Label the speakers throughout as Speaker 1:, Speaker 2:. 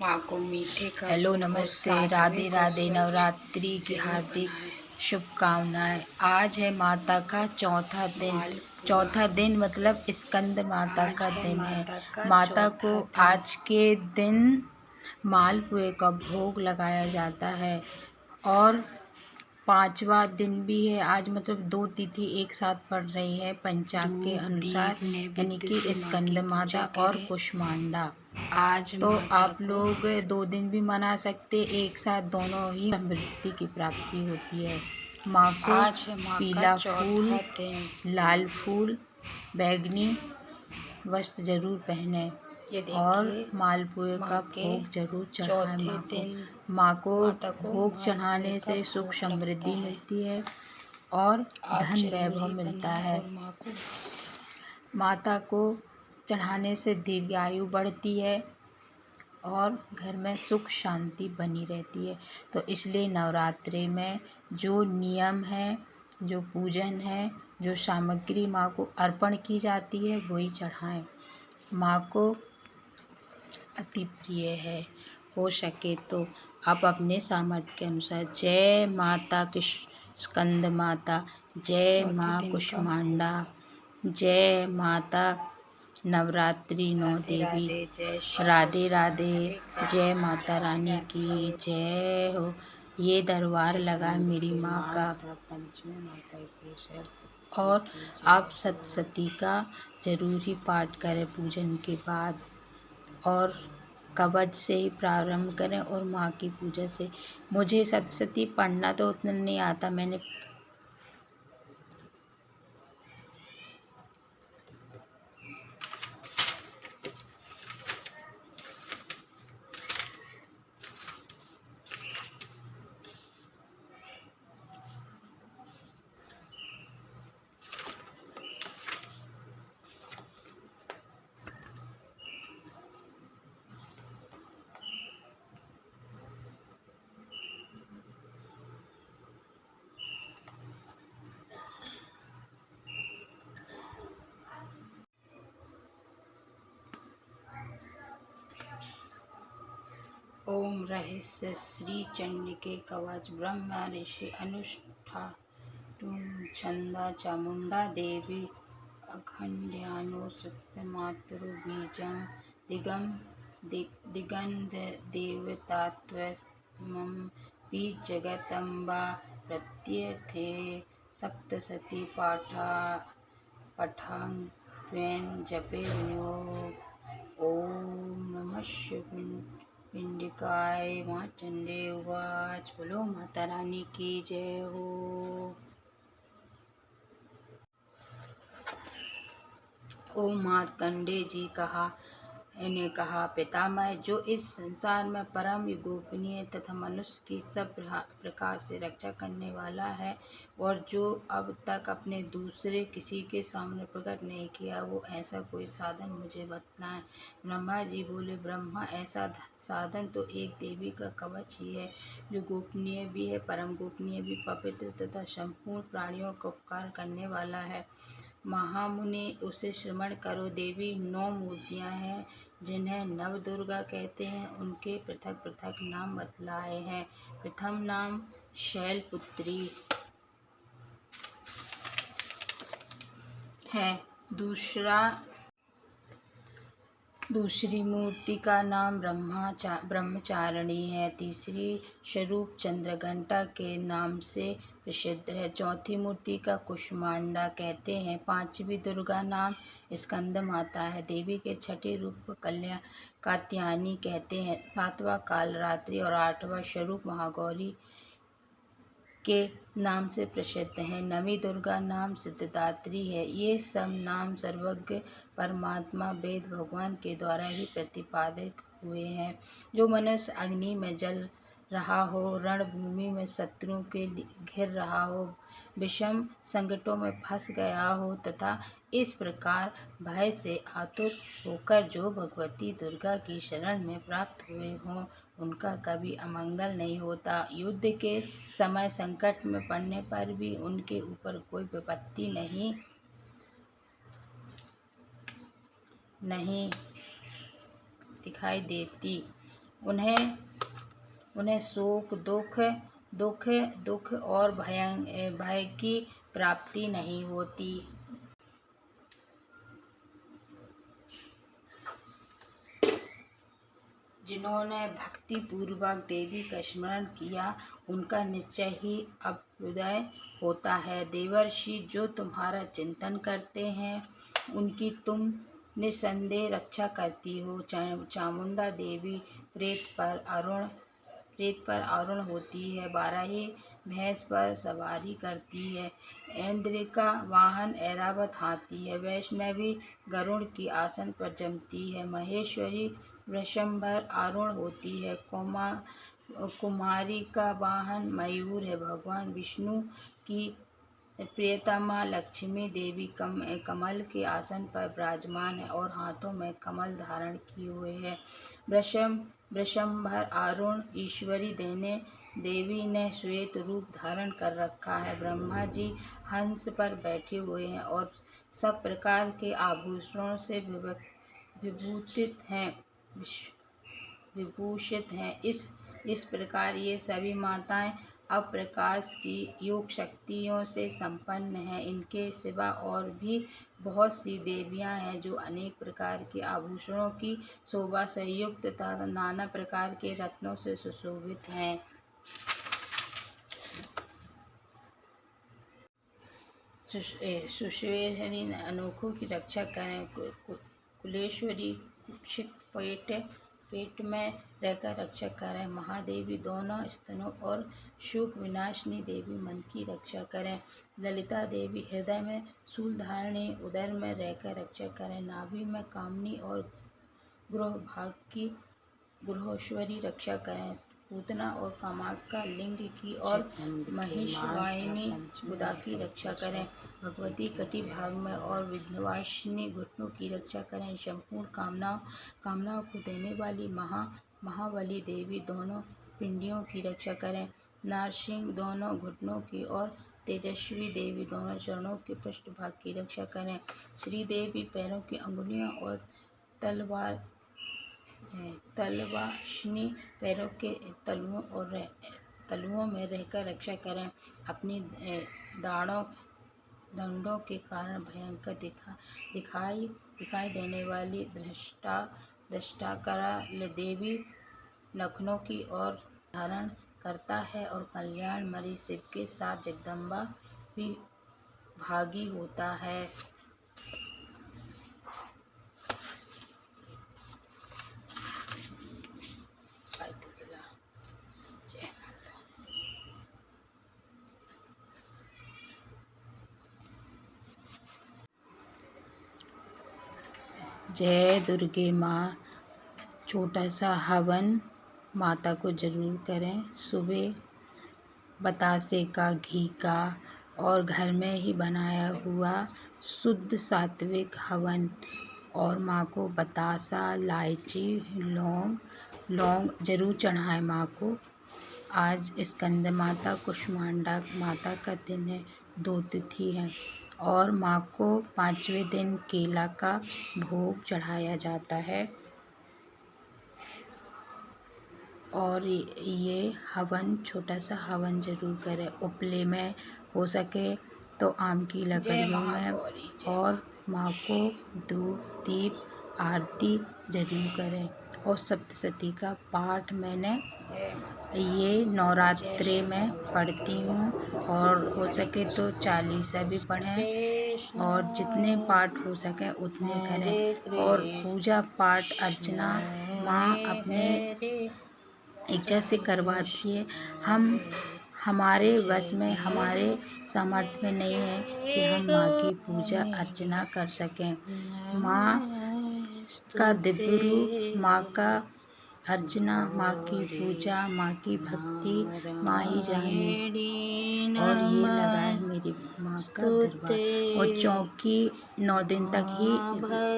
Speaker 1: माँ को मीठे का
Speaker 2: हेलो
Speaker 1: भोग और
Speaker 2: नमस्ते,
Speaker 1: सातवें
Speaker 2: राधे
Speaker 1: को
Speaker 2: राधे।
Speaker 1: स्वच्छ
Speaker 2: नवरात्रि की
Speaker 1: जरूर
Speaker 2: हार्दिक
Speaker 1: बनाएं।
Speaker 2: शुभकामनाएं। आज है माता का चौथा दिन।
Speaker 1: मालपुआ।
Speaker 2: चौथा दिन मतलब स्कंद माता
Speaker 1: आज
Speaker 2: का
Speaker 1: है
Speaker 2: दिन है।
Speaker 1: माता का
Speaker 2: माता को
Speaker 1: चौथा दिन।
Speaker 2: आज के दिन मालपुए का भोग लगाया जाता है और पांचवा दिन भी है आज, मतलब दो तिथि एक साथ पड़ रही है पंचांग के
Speaker 1: धूप
Speaker 2: अनुसार,
Speaker 1: दीप
Speaker 2: यानी
Speaker 1: नैवेद्य
Speaker 2: कि
Speaker 1: से माँ
Speaker 2: स्कंद
Speaker 1: की
Speaker 2: माता
Speaker 1: पूजा
Speaker 2: और
Speaker 1: करें।
Speaker 2: कुष्मांडा।
Speaker 1: आज
Speaker 2: तो
Speaker 1: माता
Speaker 2: आप
Speaker 1: को
Speaker 2: लोग 2 दिन भी मना सकते, एक साथ दोनों ही समृद्धि की प्राप्ति होती है। माँ को
Speaker 1: आज है माँ का
Speaker 2: पीला फूल,
Speaker 1: चौथा दिन।
Speaker 2: लाल फूल, बैंगनी वस्त्र जरूर पहने
Speaker 1: ये
Speaker 2: और
Speaker 1: देखिए
Speaker 2: मालपुए
Speaker 1: माँ
Speaker 2: का
Speaker 1: के
Speaker 2: भोग जरूर चढ़ाएं
Speaker 1: चौथे
Speaker 2: माँ को।
Speaker 1: दिन
Speaker 2: माँ को
Speaker 1: माता को
Speaker 2: भोग
Speaker 1: मालपुए
Speaker 2: चढ़ाने
Speaker 1: का
Speaker 2: से सुख
Speaker 1: भोग लगता
Speaker 2: समृद्धि
Speaker 1: है।
Speaker 2: मिलती है और
Speaker 1: आप
Speaker 2: धन
Speaker 1: जरूर
Speaker 2: वैभव
Speaker 1: ही
Speaker 2: मिलता
Speaker 1: बनाएं
Speaker 2: है।
Speaker 1: और माँ को
Speaker 2: माता को चढ़ाने से दीर्घायु बढ़ती है और घर में सुख शांति बनी रहती है। तो इसलिए नवरात्रि में जो नियम है, जो पूजन है, जो सामग्री माँ को अर्पण की जाती है वही चढ़ाएं। माँ को अति प्रिय है। हो सके तो आप अपने सामर्थ्य के अनुसार जय माता स्कंद माता, जय
Speaker 1: चौथे
Speaker 2: माँ
Speaker 1: दिन का
Speaker 2: कुष्मांडा, जय माता नवरात्रि नौ
Speaker 1: राधे
Speaker 2: देवी,
Speaker 1: राधे, जय श्री
Speaker 2: राधे
Speaker 1: कृष्ण,
Speaker 2: राधे,
Speaker 1: हरे
Speaker 2: जय
Speaker 1: कृष्ण,
Speaker 2: माता रानी की
Speaker 1: जय
Speaker 2: जय हो। ये दरबार लगा मेरी
Speaker 1: जगदम्बिके
Speaker 2: माँ का।
Speaker 1: माता पंचमी माता की
Speaker 2: और
Speaker 1: की
Speaker 2: आप
Speaker 1: जय हो।
Speaker 2: सप्तशती का जरूर ही पाठ करें पूजन के बाद और कवच से ही प्रारंभ करें और माँ की पूजा से। मुझे सप्तशती पढ़ना तो उतना नहीं आता, मैंने
Speaker 1: ओम रहस्य श्री चंडिके कवच ब्रह्म ऋषि अनुष्ठातुम छंदा चामुंडा देवी अखंड्यानो सत्य मातृ बीजम दिगम दिगंध देवतात्वमं बीज जगतम्बा प्रत्यर्थे सप्तशती पठांग जपे विनियोग। ओम नमः पिंडिकाय मार्तंडे उवाच। बोलो माता रानी की जय हो। ओम मार्कंडे जी ने कहा, पितामह, जो इस संसार में परम गोपनीय तथा मनुष्य की सब प्रकार से रक्षा करने वाला है और जो अब तक अपने दूसरे किसी के सामने प्रकट नहीं किया, वो ऐसा कोई साधन मुझे बतलाएं। ब्रह्मा जी बोले, ब्रह्मा, ऐसा साधन तो एक देवी का कवच ही है, जो गोपनीय भी है, परम गोपनीय भी, पवित्र तथा संपूर्ण प्राणियों का उपकार करने वाला है। महामुनि, उसे श्रवण करो। देवी 9 मूर्तियां हैं जिन्हें नवदुर्गा कहते हैं। उनके पृथक पृथक नाम बतलाए हैं। प्रथम नाम शैलपुत्री है। दूसरी मूर्ति का नाम ब्रह्मचारिणी है। तीसरी स्वरूप चंद्रघंटा के नाम से प्रसिद्ध है। चौथी मूर्ति का कुष्मांडा कहते हैं। पांचवी दुर्गा नाम स्कंद माता है। देवी के छठे रूप को कात्यायनी कहते हैं। सातवां कालरात्रि और आठवां स्वरूप महागौरी के नाम से प्रसिद्ध है। नवी दुर्गा नाम सिद्धिदात्री है। ये सब नाम सर्वज्ञ परमात्मा वेद भगवान के द्वारा ही प्रतिपादित हुए हैं। जो मनुष्य अग्नि में जल रहा हो, रणभूमि में शत्रुओं के घिर रहा हो, विषम संकटों में फंस गया हो तथा इस प्रकार भय से आतुर होकर जो भगवती दुर्गा की शरण में प्राप्त हुए हों, उनका कभी अमंगल नहीं होता। युद्ध के समय संकट में पड़ने पर भी उनके ऊपर कोई विपत्ति नहीं दिखाई देती। उन्हें उन्हें शोक दुख और भय की प्राप्ति नहीं होती। जिन्होंने भक्ति पूर्वक देवी का स्मरण किया उनका निश्चय ही अभ्युदय होता है। देवर्षि जो तुम्हारा चिंतन करते हैं उनकी तुम निसंदेह रक्षा करती हो। चामुंडा देवी प्रेत पर आरूढ़ होती है, बाराही भैंस पर सवारी करती है, इंद्र का वाहन ऐरावत हाथी है, वैष्णवी गरुड़ की आसन पर जमती है, महेश्वरी वृषंभर आरूढ़ होती है, कुमारी का वाहन मयूर है, भगवान विष्णु की प्रियतमा लक्ष्मी देवी कमल के आसन पर विराजमान है और हाथों में कमल धारण किए हुए है। वृषंभर आरूढ़ ईश्वरी देवी ने श्वेत रूप धारण कर रखा है। ब्रह्मा जी हंस पर बैठे हुए हैं और सब प्रकार के आभूषणों से विभूषित हैं। इस प्रकार ये सभी माताएं अप्रकाश की योग शक्तियों से संपन्न हैं। इनके सिवा और भी बहुत सी देवियां हैं जो अनेक प्रकार के आभूषणों की शोभा से युक्त तथा नाना प्रकार के रत्नों से सुशोभित हैं। सुश्वेश्वरी अनोखों की रक्षा करें, कुलेश्वरी कुक्षिक पेट में रहकर रक्षा करें, महादेवी दोनों स्तनों और शोक विनाशिनी देवी मन की रक्षा करें, ललिता देवी हृदय में शूलधारिणी उदर में रहकर रक्षा करें, नाभि में कामनी और गृह भाग की गृहेश्वरी रक्षा करें, पूतना और कामाख्या लिंग की और महेशवाहिनी बुधा की रक्षा करें, भगवती कटी भाग में और विंध्यवासिनी घुटनों की रक्षा करें, संपूर्ण कामनाओं को देने वाली महाबली देवी दोनों पिंडियों की रक्षा करें, नारसिंह दोनों घुटनों की और तेजस्वी देवी दोनों चरणों के पृष्ठभाग की रक्षा करें, श्री देवी पैरों की अंगुलियों और तलवासिनी पैरों के तलुओं में रहकर रक्षा करें, अपनी दंडों के कारण भयंकर दिखाई देने वाली दष्टाकरा देवी नखनों की ओर धारण करता है और कल्याणमयी शिव के साथ जगदम्बा भी भागी होता है।
Speaker 2: जय दुर्गे माँ। छोटा सा हवन माता को जरूर करें। सुबह बतासे का, घी का और घर में ही बनाया हुआ शुद्ध सात्विक हवन और माँ को बतासा, इलायची, लौंग जरूर चढ़ाएं माँ को। आज स्कंद माता, कुष्मांडा माता का दिन है, 2 तिथि है और माँ को 5वें दिन केला का भोग चढ़ाया जाता है। और ये हवन, छोटा सा हवन जरूर करें। उपले में हो सके तो आम की लकड़ियों में, और माँ को धूप दीप आरती जरूर करें। और सप्तशती का पाठ मैंने ये नवरात्रि में पढ़ती हूँ, और हो सके तो 40 भी पढ़ें और जितने पाठ हो सके उतने करें। और पूजा पाठ अर्चना माँ अपने इच्छा से करवाती है। हमारे वश में, हमारे सामर्थ्य में नहीं है कि हम माँ की पूजा अर्चना कर सकें। माँ का दिव्य रूप, माँ का अर्चना, माँ की पूजा, माँ की भक्ति माँ ही जाने। और ये लगा है मेरी माँ का दरबार, और चौकी 9 दिन तक ही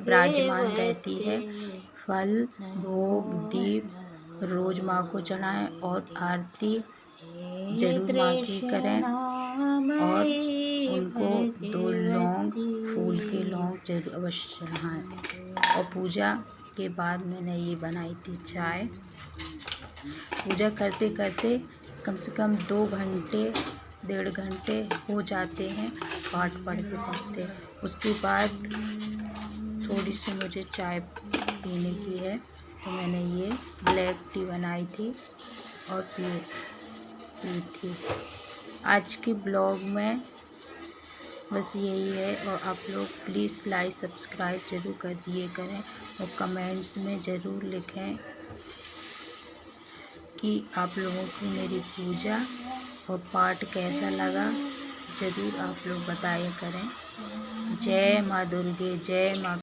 Speaker 2: विराजमान रहती है। फल, भोग, दीप रोज माँ को चढ़ाएं और आरती जरूर माँ की करें। और उनको 2 लौंग, फूल के लौंग जरूर अवश्य चढ़ाएं। और पूजा के बाद मैंने ये बनाई थी चाय। पूजा करते करते कम से कम 2 घंटे 1.5 घंटे हो जाते हैं पाठ पढ़ते पढ़ते। उसके बाद थोड़ी सी मुझे चाय पीने की है, तो मैंने ये ब्लैक टी बनाई थी और पी थी। आज के ब्लॉग में बस यही है, और आप लोग प्लीज़ लाइक सब्सक्राइब ज़रूर कर दिए करें और कमेंट्स में ज़रूर लिखें कि आप लोगों को मेरी पूजा और पाठ कैसा लगा, ज़रूर आप लोग बताया करें। जय माँ दुर्गे, जय माँ